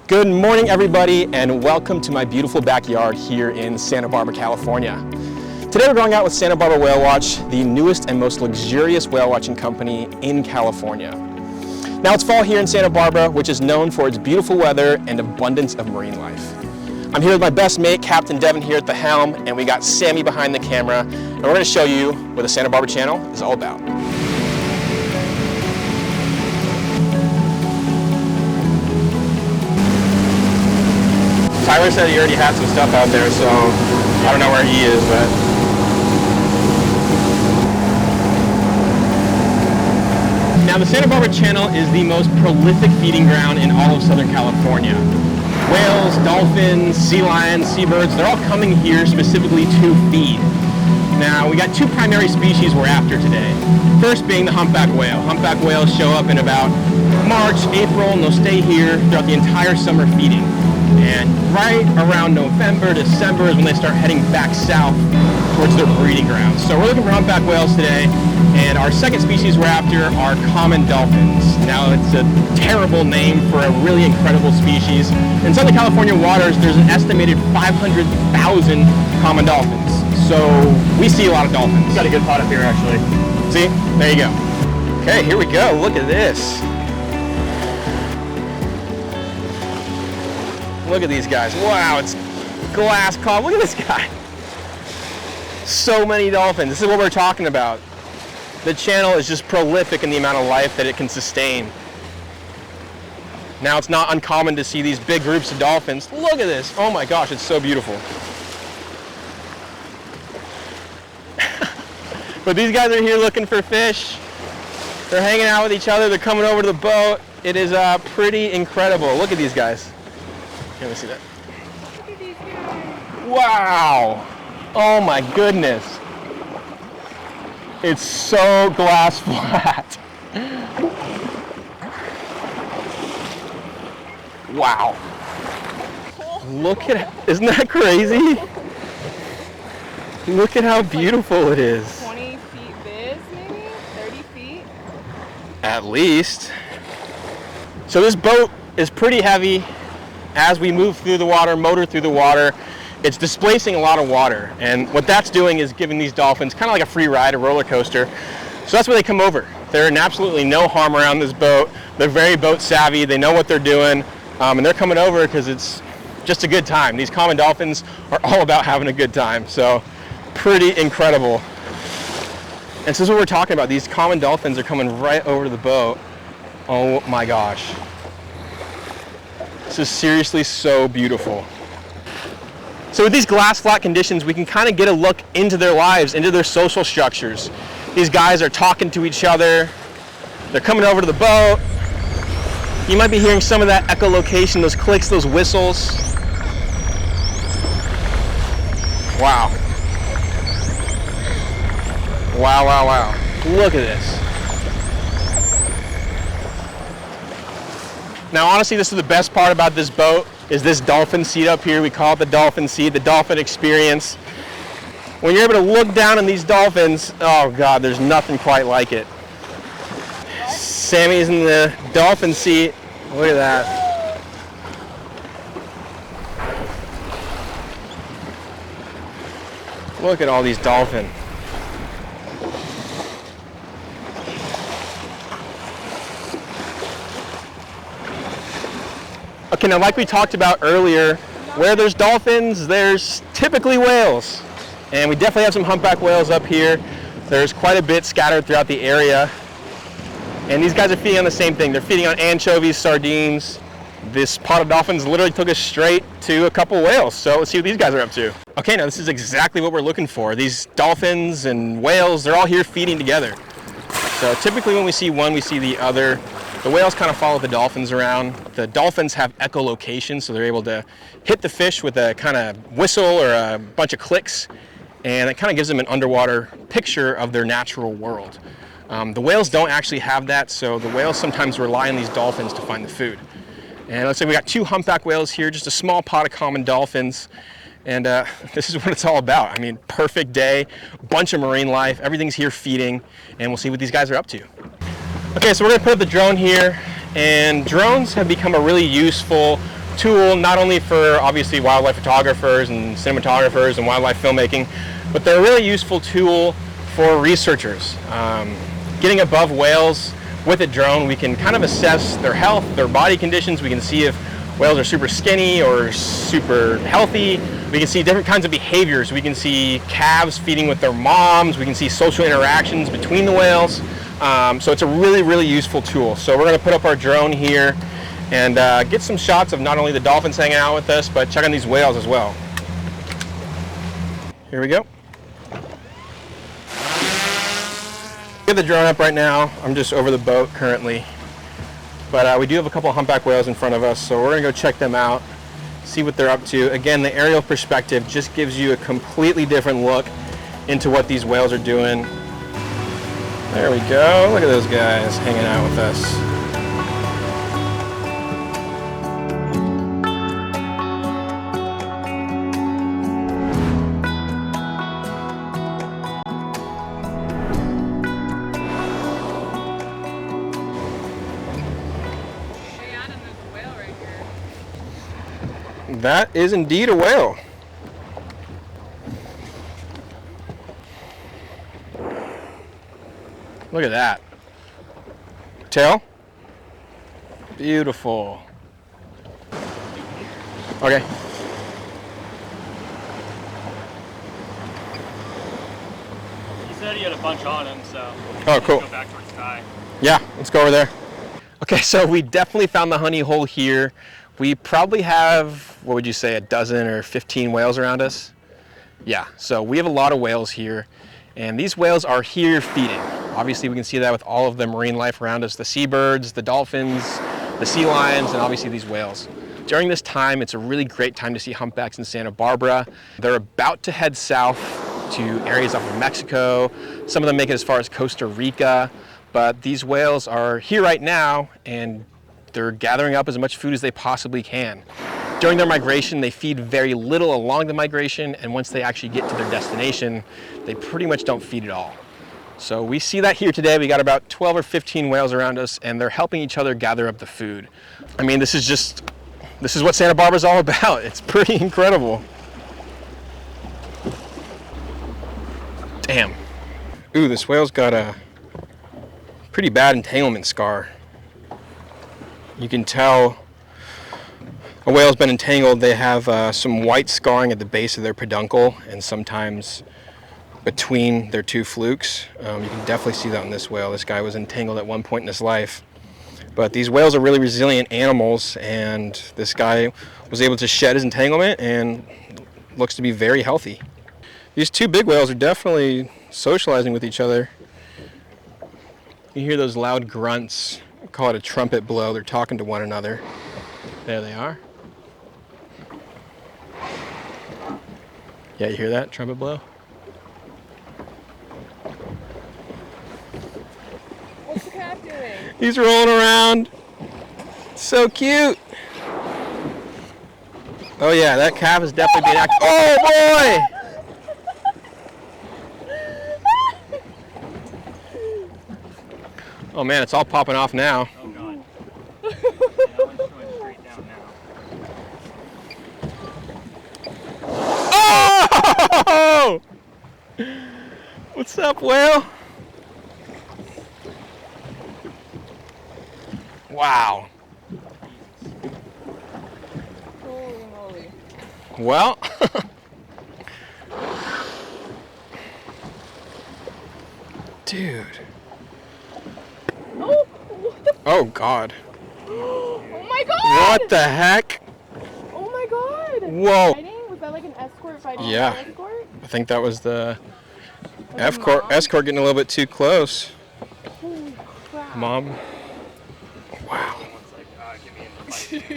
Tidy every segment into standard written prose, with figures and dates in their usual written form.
Good morning, everybody, and welcome to my beautiful backyard here in Santa Barbara, California. Today we're going out with Santa Barbara Whale Watch, the newest and most luxurious whale watching company in California. Now it's fall here in Santa Barbara, which is known for its beautiful weather and abundance of marine life. I'm here with my best mate, Captain Devin, here at the helm, and we got Sammy behind the camera, and we're going to show you what the Santa Barbara Channel is all about. Tyler said he already had some stuff out there, so I don't know where he is, but... Now, the Santa Barbara Channel is the most prolific feeding ground in all of Southern California. Whales, dolphins, sea lions, seabirds, they're all coming here specifically to feed. Now, we got two primary species we're after today. First being the humpback whale. Humpback whales show up in about March, April, and they'll stay here throughout the entire summer feeding. And right around November, December is when they start heading back south towards their breeding grounds. So we're looking for humpback whales today, and our second species we're after are common dolphins. Now, it's a terrible name for a really incredible species. In Southern California waters, there's an estimated 500,000 common dolphins. So we see a lot of dolphins. Got a good pot up here, actually. See? There you go. Okay, here we go. Look at this. Look at these guys. Wow, it's glass calm. Look at this guy. So many dolphins. This is what we're talking about. The channel is just prolific in the amount of life that it can sustain. Now, it's not uncommon to see these big groups of dolphins. Look at this. Oh my gosh, it's so beautiful. But these guys are here looking for fish. They're hanging out with each other. They're coming over to the boat. It is pretty incredible. Look at these guys. Let me see that. Look at these guys. Wow. Oh my goodness. It's so glass flat. Wow. Look at, isn't that crazy? Look at how beautiful it is. 20 feet biz, maybe? 30 feet? At least. So this boat is pretty heavy. As we move through the water, motor through the water, it's displacing a lot of water. And what that's doing is giving these dolphins kind of like a free ride, a roller coaster. So that's where they come over. They're in absolutely no harm around this boat. They're very boat savvy. They know what they're doing. And they're coming over because it's just a good time. These common dolphins are all about having a good time. So pretty incredible. And so this is what we're talking about. These common dolphins are coming right over to the boat. Oh my gosh. This is seriously so beautiful. So with these glass flat conditions, we can kind of get a look into their lives, into their social structures. These guys are talking to each other. They're coming over to the boat. You might be hearing some of that echolocation, those clicks, those whistles. Wow. Wow, wow, wow. Look at this. Now, honestly, this is the best part about this boat, is this dolphin seat up here. We call it the dolphin seat, the dolphin experience. When you're able to look down on these dolphins, oh God, there's nothing quite like it. Sammy's in the dolphin seat. Look at that. Look at all these dolphins. Okay, now like we talked about earlier, where there's dolphins, there's typically whales. And we definitely have some humpback whales up here. There's quite a bit scattered throughout the area. And these guys are feeding on the same thing. They're feeding on anchovies, sardines. This pod of dolphins literally took us straight to a couple whales. So let's see what these guys are up to. Okay, now this is exactly what we're looking for. These dolphins and whales, they're all here feeding together. So typically when we see one, we see the other. The whales kind of follow the dolphins around. The dolphins have echolocation, so they're able to hit the fish with a kind of whistle or a bunch of clicks, and it kind of gives them an underwater picture of their natural world. The whales don't actually have that, so the whales sometimes rely on these dolphins to find the food. And let's say we got two humpback whales here, just a small pod of common dolphins, and this is what it's all about. I mean, perfect day, bunch of marine life, everything's here feeding, and we'll see what these guys are up to. Okay, so we're gonna put up the drone here, and drones have become a really useful tool, not only for obviously wildlife photographers and cinematographers and wildlife filmmaking, but they're a really useful tool for researchers. Getting above whales with a drone, we can kind of assess their health, their body conditions. We can see if whales are super skinny or super healthy. We can see different kinds of behaviors. We can see calves feeding with their moms. We can see social interactions between the whales. So it's a really, really useful tool. So we're going to put up our drone here and get some shots of not only the dolphins hanging out with us, but check on these whales as well. Here we go. Get the drone up right now. I'm just over the boat currently. But we do have a couple of humpback whales in front of us, so we're going to go check them out, see what they're up to. Again, the aerial perspective just gives you a completely different look into what these whales are doing. There we go. Look at those guys hanging out with us. That is indeed a whale. Look at that. Tail? Beautiful. Okay. He said he had a bunch on him, so oh, cool. Go back towards Sky. Yeah, let's go over there. Okay, so we definitely found the honey hole here. We probably have, what would you say, a dozen or 15 whales around us? Yeah, so we have a lot of whales here, and these whales are here feeding. Obviously, we can see that with all of the marine life around us, the seabirds, the dolphins, the sea lions, and obviously these whales. During this time, it's a really great time to see humpbacks in Santa Barbara. They're about to head south to areas off of Mexico. Some of them make it as far as Costa Rica, but these whales are here right now, and they're gathering up as much food as they possibly can. During their migration, they feed very little along the migration, and once they actually get to their destination, they pretty much don't feed at all. So we see that here today. We got about 12 or 15 whales around us, and they're helping each other gather up the food. I mean, this is what Santa Barbara's all about. It's pretty incredible. Damn. Ooh, this whale's got a pretty bad entanglement scar. You can tell a whale's been entangled. They have some white scarring at the base of their peduncle and sometimes between their two flukes. You can definitely see that in this whale. This guy was entangled at one point in his life. But these whales are really resilient animals, and this guy was able to shed his entanglement and looks to be very healthy. These two big whales are definitely socializing with each other. You hear those loud grunts. Call it a trumpet blow. They're talking to one another. There they are. Yeah, you hear that trumpet blow? What's the cat doing? He's rolling around. So cute. Oh yeah, that calf is definitely being active. Oh boy! Oh man, it's all popping off now. Oh god. Yeah, that one's going straight down now. Oh! What's up, whale? Wow. Holy moly. Well, dude. Oh, what the? Oh God. Oh my god! What the heck? Oh my god! Whoa. Fighting? Was that like an escort fighting? Yeah. An escort? I think that was the Was it mom? escort getting a little bit too close. Holy crap. Mom. Wow. Someone's like, give me a fight.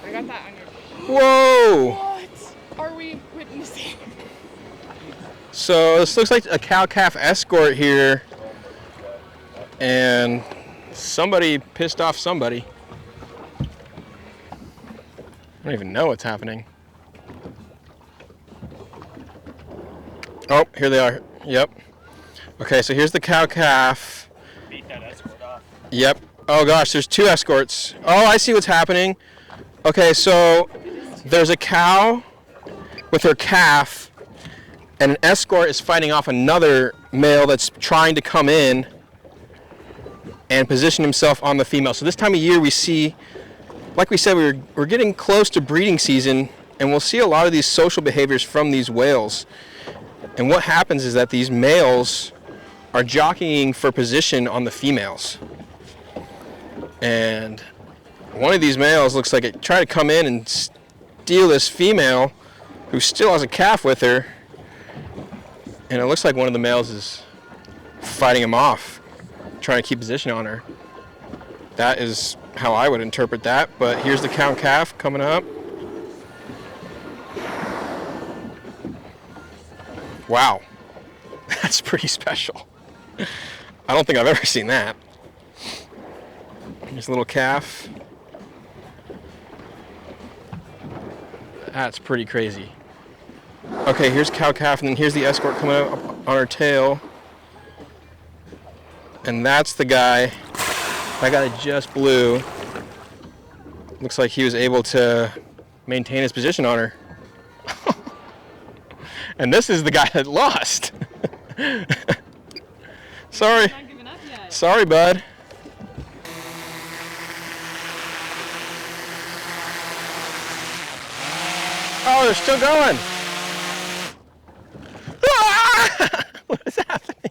I got that on your. Whoa. What are we witnessing? So this looks like a cow-calf escort here, and somebody pissed off somebody. I don't even know what's happening. Oh, here they are. Yep. Okay, so here's the cow-calf. Beat that escort off. Yep. Oh gosh, there's 2 escorts. Oh, I see what's happening. Okay, so there's a cow with her calf, and an escort is fighting off another male that's trying to come in and position himself on the female. So this time of year we see, like we said, we're getting close to breeding season, and we'll see a lot of these social behaviors from these whales. And what happens is that these males are jockeying for position on the females. And one of these males looks like it tried to come in and steal this female who still has a calf with her. And it looks like one of the males is fighting him off, trying to keep position on her. That is how I would interpret that. But here's the cow and calf coming up. Wow, that's pretty special. I don't think I've ever seen that. Here's a little calf. That's pretty crazy. Okay, here's cow calf, and then here's the escort coming up on her tail. And that's the guy. That guy that just blew. Looks like he was able to maintain his position on her. And this is the guy that lost. Sorry. Not giving up yet. Sorry, bud. Oh, they're still going. Ah! What is happening?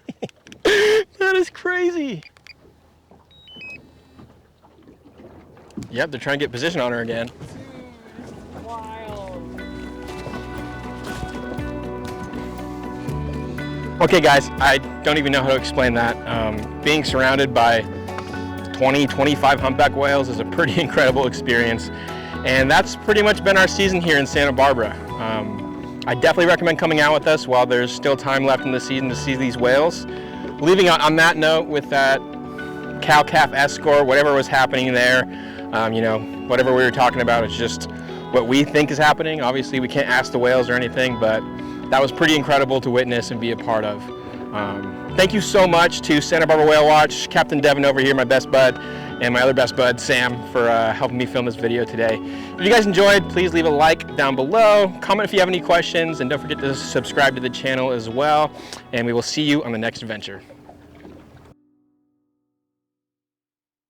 That is crazy. Yep, they're trying to get position on her again. Wild. Okay, guys, I don't even know how to explain that. Being surrounded by 20, 25 humpback whales is a pretty incredible experience. And that's pretty much been our season here in Santa Barbara. I definitely recommend coming out with us while there's still time left in the season to see these whales. Leaving on that note with that cow-calf escort, whatever was happening there, you know, whatever we were talking about, it's just what we think is happening. Obviously, we can't ask the whales or anything, but that was pretty incredible to witness and be a part of. Thank you so much to Santa Barbara Whale Watch, Captain Devin over here, my best bud, and my other best bud, Sam, for helping me film this video today. If you guys enjoyed, please leave a like down below, comment if you have any questions, and don't forget to subscribe to the channel as well, and we will see you on the next adventure.